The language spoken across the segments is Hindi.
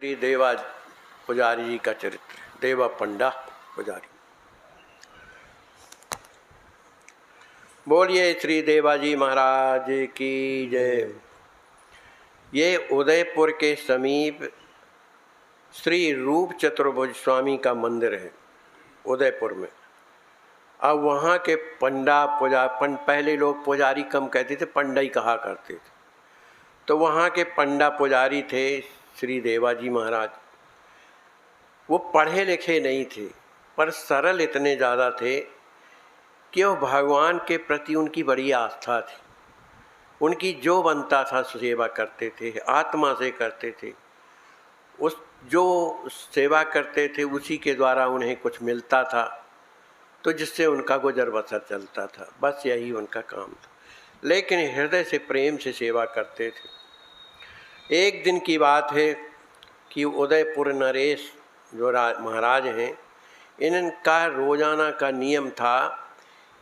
श्री देवा पुजारी जी का चरित्र। देवा पंडा पुजारी। बोलिए श्री देवाजी महाराज की जय। ये उदयपुर के समीप श्री रूप चतुर्भुज स्वामी का मंदिर है उदयपुर में। अब वहाँ के पंडा पहले लोग पुजारी कम कहते थे, पंडा ही कहा करते थे। तो वहाँ के पंडा पुजारी थे श्री देवाजी महाराज। वो पढ़े लिखे नहीं थे पर सरल इतने ज़्यादा थे कि वो भगवान के प्रति उनकी बड़ी आस्था थी। उनकी जो बनता था सेवा करते थे, आत्मा से करते थे। उस जो सेवा करते थे उसी के द्वारा उन्हें कुछ मिलता था, तो जिससे उनका गुजर बसर चलता था। बस यही उनका काम था, लेकिन हृदय से प्रेम से सेवा करते थे। एक दिन की बात है कि उदयपुर नरेश जो महाराज हैं, इनका रोज़ाना का नियम था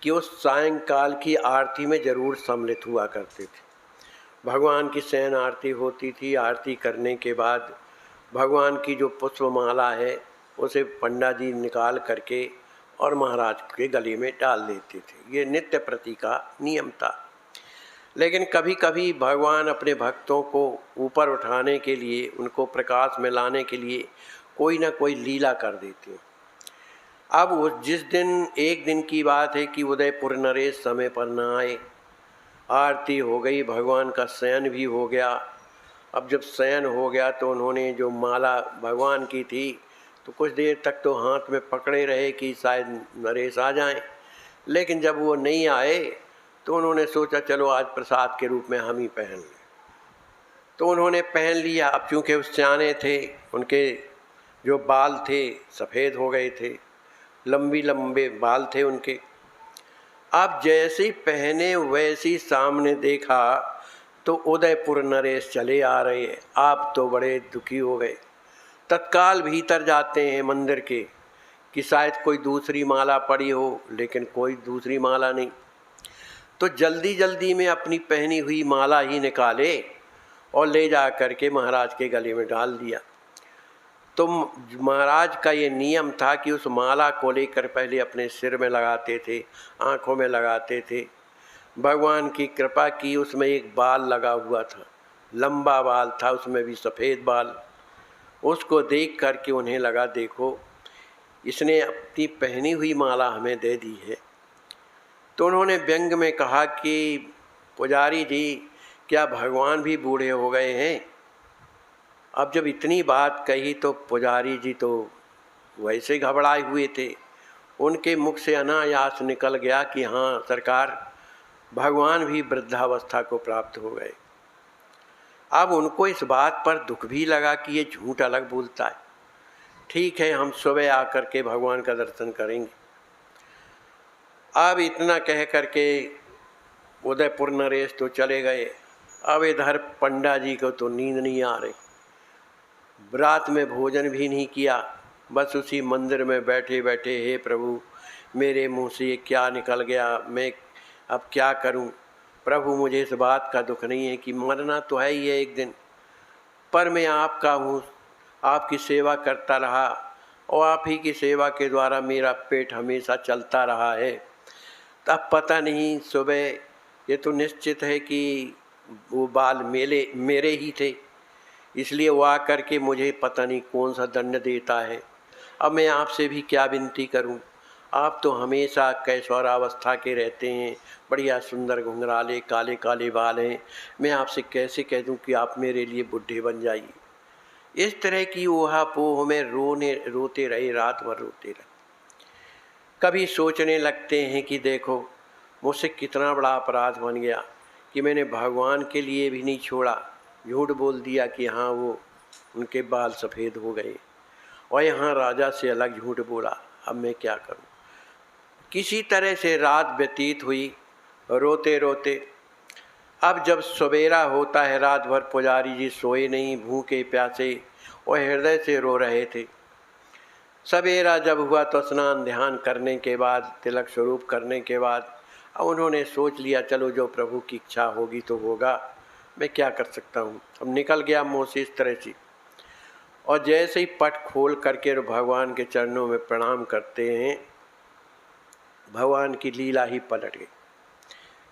कि वो सायंकाल की आरती में ज़रूर सम्मिलित हुआ करते थे। भगवान की शयन आरती होती थी। आरती करने के बाद भगवान की जो पुष्पमाला है उसे पंडा जी निकाल करके और महाराज के गले में डाल देते थे। ये नित्य प्रति का नियम था। लेकिन कभी कभी भगवान अपने भक्तों को ऊपर उठाने के लिए, उनको प्रकाश में लाने के लिए कोई ना कोई लीला कर देते हैं। अब उस जिस दिन, एक दिन की बात है कि उदयपुर नरेश समय पर न आए। आरती हो गई, भगवान का शयन भी हो गया। अब जब शयन हो गया तो उन्होंने जो माला भगवान की थी तो कुछ देर तक तो हाथ में पकड़े रहे कि शायद नरेश आ जाएं। लेकिन जब वो नहीं आए तो उन्होंने सोचा चलो आज प्रसाद के रूप में हम ही पहन लें। तो उन्होंने पहन लिया। अब चूँकि वो सियाने थे, उनके जो बाल थे सफ़ेद हो गए थे, लंबे बाल थे उनके। अब जैसे ही पहने वैसी सामने देखा तो उदयपुर नरेश चले आ रहे हैं। आप तो बड़े दुखी हो गए। तत्काल भीतर जाते हैं मंदिर के कि शायद कोई दूसरी माला पड़ी हो, लेकिन कोई दूसरी माला नहीं। तो जल्दी जल्दी में अपनी पहनी हुई माला ही निकाले और ले जा कर के महाराज के गले में डाल दिया। तो महाराज का ये नियम था कि उस माला को लेकर पहले अपने सिर में लगाते थे, आँखों में लगाते थे। भगवान की कृपा की, उसमें एक बाल लगा हुआ था, लंबा बाल था, उसमें भी सफ़ेद बाल। उसको देख कर के उन्हें लगा, देखो इसने अपनी पहनी हुई माला हमें दे दी है। तो उन्होंने व्यंग में कहा कि पुजारी जी, क्या भगवान भी बूढ़े हो गए हैं? अब जब इतनी बात कही तो पुजारी जी तो वैसे घबराए हुए थे। उनके मुख से अनायास निकल गया कि हाँ सरकार, भगवान भी वृद्धावस्था को प्राप्त हो गए। अब उनको इस बात पर दुख भी लगा कि ये झूठ अलग बोलता है। ठीक है, हम सुबह आकर के भगवान का दर्शन करेंगे। अब इतना कह करके उदयपुर नरेश तो चले गए। अब इधर पंडा जी को तो नींद नहीं आ रही। रात में भोजन भी नहीं किया, बस उसी मंदिर में बैठे बैठे, हे प्रभु मेरे मुंह से ये क्या निकल गया, मैं अब क्या करूं? प्रभु मुझे इस बात का दुख नहीं है कि मरना तो है ही है एक दिन, पर मैं आपका हूँ, आपकी सेवा करता रहा और आप ही की सेवा के द्वारा मेरा पेट हमेशा चलता रहा है। तब पता नहीं सुबह, ये तो निश्चित है कि वो बाल मेरे ही थे, इसलिए वो आकर के मुझे पता नहीं कौन सा दंड देता है। अब मैं आपसे भी क्या विनती करूं? आप तो हमेशा कैशोरावस्था के रहते हैं, बढ़िया सुंदर घुंघराले काले काले बाल हैं। मैं आपसे कैसे कह दूं कि आप मेरे लिए बुढ़े बन जाइए? इस तरह की ऊहापोह में रोते रहे, रात भर रोते रहे। कभी सोचने लगते हैं कि देखो मुझसे कितना बड़ा अपराध बन गया कि मैंने भगवान के लिए भी नहीं छोड़ा, झूठ बोल दिया कि हाँ वो उनके बाल सफ़ेद हो गए, और यहाँ राजा से अलग झूठ बोला। अब मैं क्या करूँ? किसी तरह से रात व्यतीत हुई रोते रोते। अब जब सवेरा होता है, रात भर पुजारी जी सोए नहीं, भूखे प्यासे और हृदय से रो रहे थे। सवेरा जब हुआ तो स्नान ध्यान करने के बाद, तिलक स्वरूप करने के बाद, अब उन्होंने सोच लिया चलो जो प्रभु की इच्छा होगी तो होगा, मैं क्या कर सकता हूँ। अब निकल गया मुँह से इस तरह से। और जैसे ही पट खोल करके भगवान के चरणों में प्रणाम करते हैं, भगवान की लीला ही पलट गई।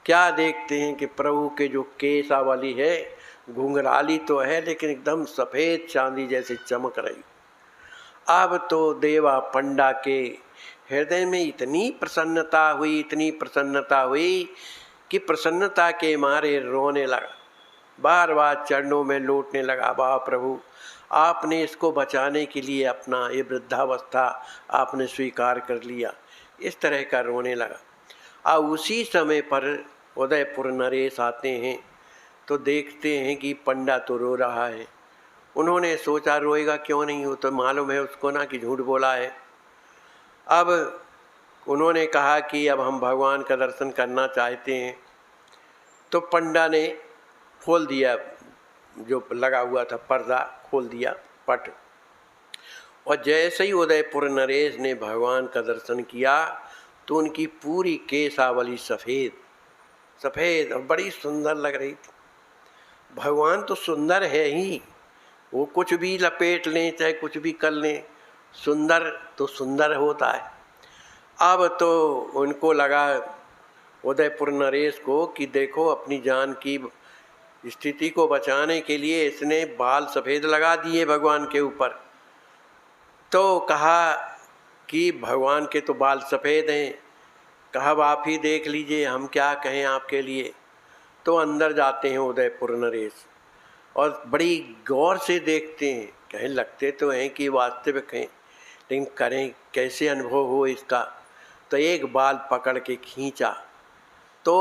क्या देखते हैं कि प्रभु के जो केसावली है, घुंघराली तो है लेकिन एकदम सफ़ेद चांदी जैसे चमक रही। अब तो देवा पंडा के हृदय में इतनी प्रसन्नता हुई, इतनी प्रसन्नता हुई कि प्रसन्नता के मारे रोने लगा, बार बार चरणों में लौटने लगा। वाह प्रभु, आपने इसको बचाने के लिए अपना ये वृद्धावस्था आपने स्वीकार कर लिया, इस तरह का रोने लगा। अब उसी समय पर उदयपुर नरेश आते हैं तो देखते हैं कि पंडा तो रो रहा है। उन्होंने सोचा रोएगा क्यों नहीं, हो तो मालूम है उसको ना कि झूठ बोला है। अब उन्होंने कहा कि अब हम भगवान का दर्शन करना चाहते हैं। तो पंडा ने खोल दिया, जो लगा हुआ था पर्दा खोल दिया, पट, और जैसे ही उदयपुर नरेश ने भगवान का दर्शन किया तो उनकी पूरी केसावली सफ़ेद सफ़ेद और बड़ी सुंदर लग रही थी। भगवान तो सुंदर है ही, वो कुछ भी लपेट लें चाहे कुछ भी कर लें, सुंदर तो सुंदर होता है। अब तो उनको लगा उदयपुर नरेश को कि देखो अपनी जान की स्थिति को बचाने के लिए इसने बाल सफ़ेद लगा दिए भगवान के ऊपर। तो कहा कि भगवान के तो बाल सफ़ेद हैं, कहा आप ही देख लीजिए, हम क्या कहें आपके लिए। तो अंदर जाते हैं उदयपुर नरेश और बड़ी गौर से देखते हैं, कहें लगते तो हैं कि वास्तविक हैं, लेकिन करें कैसे अनुभव हो इसका। तो एक बाल पकड़ के खींचा तो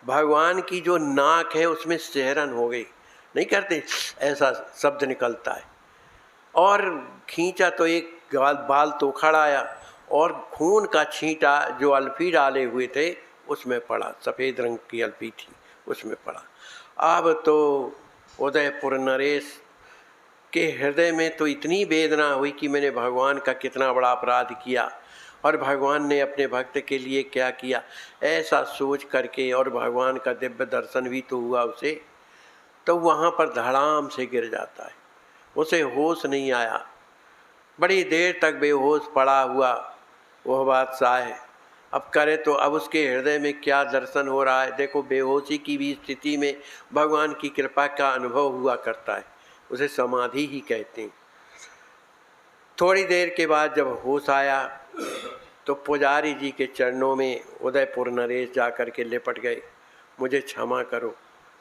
भगवान की जो नाक है उसमें सिहरन हो गई, नहीं करते ऐसा शब्द निकलता है, और खींचा तो एक बाल तो खड़ा आया और खून का छींटा जो अल्फी डाले हुए थे उसमें पड़ा, सफ़ेद रंग की अल्फी थी उसमें पड़ा। अब तो उदयपुर नरेश के हृदय में तो इतनी वेदना हुई कि मैंने भगवान का कितना बड़ा अपराध किया और भगवान ने अपने भक्त के लिए क्या किया, ऐसा सोच करके, और भगवान का दिव्य दर्शन भी तो हुआ उसे, तो वहाँ पर धड़ाम से गिर जाता है, उसे होश नहीं आया, बड़ी देर तक बेहोश पड़ा हुआ वह बादशाह है। अब करे तो अब उसके हृदय में क्या दर्शन हो रहा है। देखो बेहोशी की भी स्थिति में भगवान की कृपा का अनुभव हुआ करता है, उसे समाधि ही कहते हैं। थोड़ी देर के बाद जब होश आया तो पुजारी जी के चरणों में उदयपुर नरेश जा कर के लिपट गए, मुझे क्षमा करो,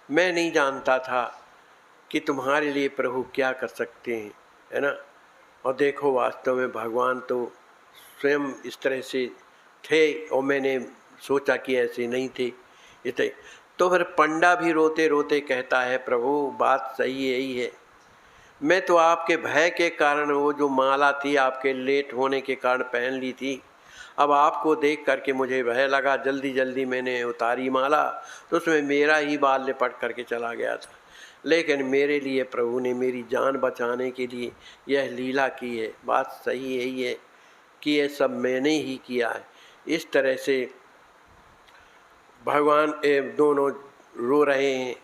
मैं नहीं जानता था कि तुम्हारे लिए प्रभु क्या कर सकते हैं, है ना। और देखो वास्तव में भगवान तो स्वयं इस तरह से थे और मैंने सोचा कि ऐसे नहीं थे इतने। तो फिर पंडा भी रोते रोते कहता है, प्रभु बात सही यही है, मैं तो आपके भय के कारण वो जो माला थी आपके लेट होने के कारण पहन ली थी, अब आपको देख करके मुझे भय लगा, जल्दी जल्दी मैंने उतारी माला तो उसमें मेरा ही बाल लिपट करके चला गया था, लेकिन मेरे लिए प्रभु ने मेरी जान बचाने के लिए यह लीला की है। बात सही यही है कि यह सब मैंने ही किया है। इस तरह से भगवान दोनों रो रहे हैं।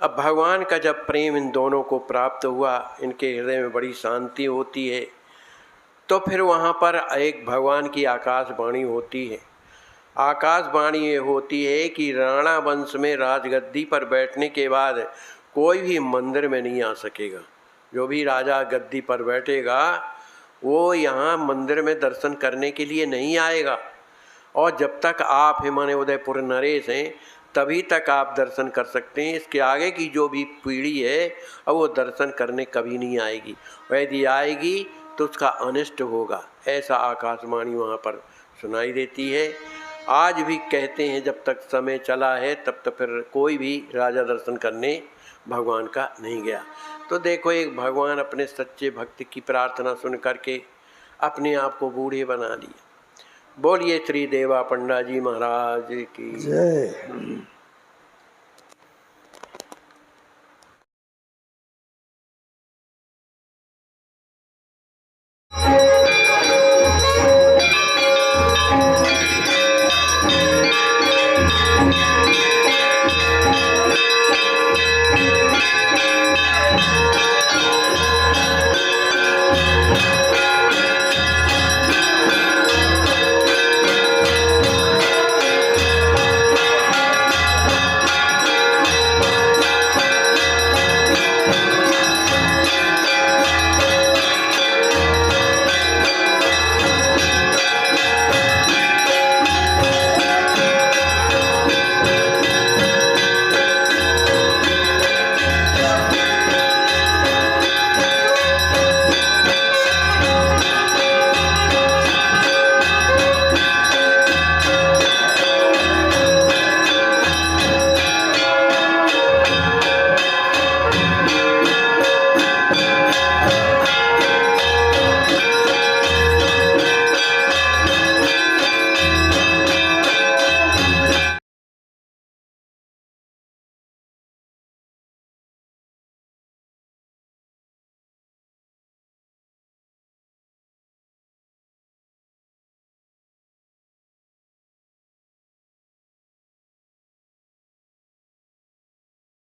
अब भगवान का जब प्रेम इन दोनों को प्राप्त हुआ, इनके हृदय में बड़ी शांति होती है, तो फिर वहाँ पर एक भगवान की आकाशवाणी होती है। आकाशवाणी ये होती है कि राणा वंश में राजगद्दी पर बैठने के बाद कोई भी मंदिर में नहीं आ सकेगा। जो भी राजा गद्दी पर बैठेगा वो यहाँ मंदिर में दर्शन करने के लिए नहीं आएगा, और जब तक आप माने उदयपुर नरेश हैं तभी तक आप दर्शन कर सकते हैं। इसके आगे की जो भी पीढ़ी है अब वो दर्शन करने कभी नहीं आएगी, यदि आएगी तो उसका अनिष्ट होगा। ऐसा आकाशवाणी वहाँ पर सुनाई देती है। आज भी कहते हैं जब तक समय चला है तब तक फिर कोई भी राजा दर्शन करने भगवान का नहीं गया। तो देखो एक भगवान अपने सच्चे भक्त की प्रार्थना सुन करके अपने आप को बूढ़े बना लिए। बोलिए श्री देवा पंडा जी महाराज की जय।